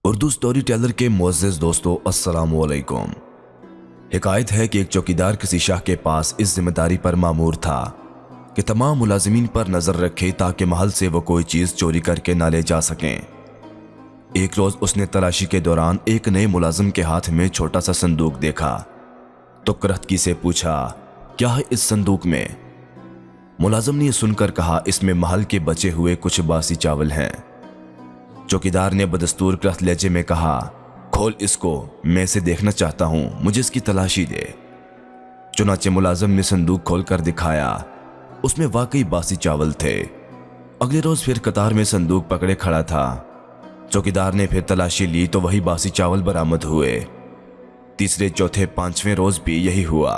Urdu story teller के मुअज़्ज़िज़ दोस्तों, अस्सलामु अलैकुम। हिकायत है कि एक चौकीदार किसी शाह के पास इस जिम्मेदारी पर मामूर था कि तमाम मुलाजिमीन पर नज़र रखे ताकि महल से वो कोई चीज़ चोरी करके ना ले जा सकें। एक रोज़ उसने तलाशी के दौरान एक नए मुलाजिम के हाथ में छोटा सा संदूक देखा तो करहतगी से पूछा, क्या है इस संदूक में? मुलाजिम ने सुनकर कहा, इसमें महल के बचे हुए कुछ बासी चावल हैं। चौकीदार ने बदस्तूर करहत लहजे में कहा, खोल इसको, मैं इसे देखना चाहता हूं, मुझे इसकी तलाशी दे। चुनाचे मुलाजिम ने संदूक खोलकर दिखाया, उसमें वाकई बासी चावल थे। अगले रोज फिर कतार में संदूक पकड़े खड़ा था। चौकीदार ने फिर तलाशी ली तो वही बासी चावल बरामद हुए। तीसरे, चौथे, पांचवें रोज भी यही हुआ।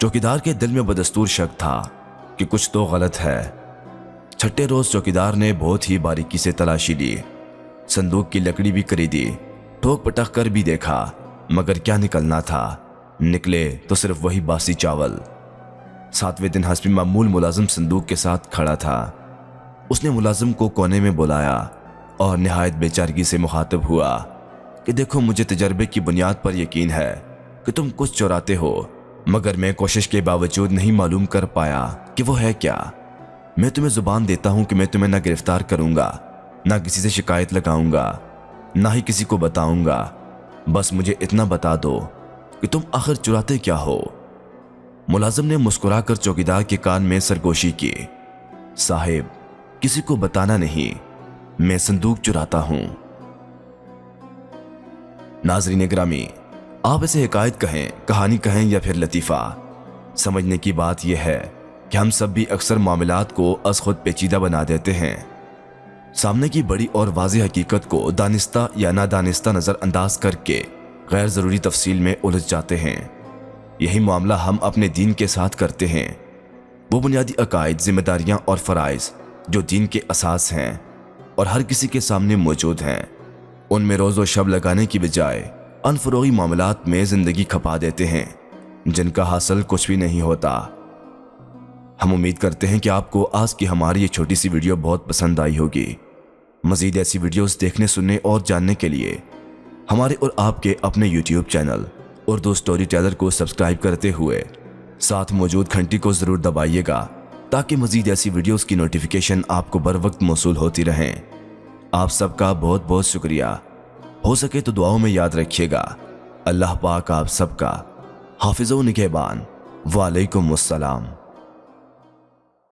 चौकीदार के दिल में बदस्तूर शक था कि कुछ तो गलत है। छठे रोज चौकीदार ने बहुत ही बारीकी से तलाशी ली, संदूक की लकड़ी भी खरीदी, ठोक पटक कर भी देखा, मगर क्या निकलना था? निकले तो सिर्फ वही बासी चावल। सातवें दिन हस्बी मामूल मुलाजिम संदूक के साथ खड़ा था। उसने मुलाजिम को कोने में बुलाया और निहायत बेचारगी से मुखातब हुआ कि देखो, मुझे तजर्बे की बुनियाद पर यकीन है कि तुम कुछ चुराते हो, मगर मैं कोशिश के बावजूद नहीं मालूम कर पाया कि वो है क्या। मैं तुम्हें जुबान देता हूं कि मैं तुम्हें ना गिरफ्तार करूंगा, ना किसी से शिकायत लगाऊंगा, ना ही किसी को बताऊंगा। बस मुझे इतना बता दो कि तुम आखिर चुराते क्या हो। मुलाजिम ने मुस्कुराकर चौकीदार के कान में सरगोशी की, साहिब, किसी को बताना नहीं, मैं संदूक चुराता हूं। नाज़रीन गिरामी, आप इसे हिकायत कहें, कहानी कहें या फिर लतीफ़ा, समझने की बात यह है कि हम सब भी अक्सर मामलात को अज़ खुद पेचीदा बना देते हैं। सामने की बड़ी और वाज़ेह हकीकत को दानिस्ता या नादानिस्ता नज़रअंदाज करके गैर ज़रूरी तफसील में उलझ जाते हैं। यही मामला हम अपने दीन के साथ करते हैं। वो बुनियादी अकायद, जिम्मेदारियाँ और फ़राइज़ जो दीन के असास हैं और हर किसी के सामने मौजूद हैं, उनमें रोज़ व शब लगाने की बजाय अनफरोगी मामलात में ज़िंदगी खपा देते हैं जिनका हासिल कुछ भी नहीं होता। हम उम्मीद करते हैं कि आपको आज की हमारी ये छोटी सी वीडियो बहुत पसंद आई होगी। मज़ीद ऐसी वीडियोस देखने, सुनने और जानने के लिए हमारे और आपके अपने YouTube channel Urdu story teller को सब्सक्राइब करते हुए साथ मौजूद घंटी को ज़रूर दबाइएगा ताकि मज़ीद ऐसी वीडियोस की नोटिफिकेशन आपको बर वक्त मौसूल होती रहें। आप सबका बहुत बहुत शुक्रिया। हो सके तो दुआओं में याद रखिएगा। अल्लाह पाक आप सबका हाफिज़ व निगहबान। वालेकुम अस्सलाम।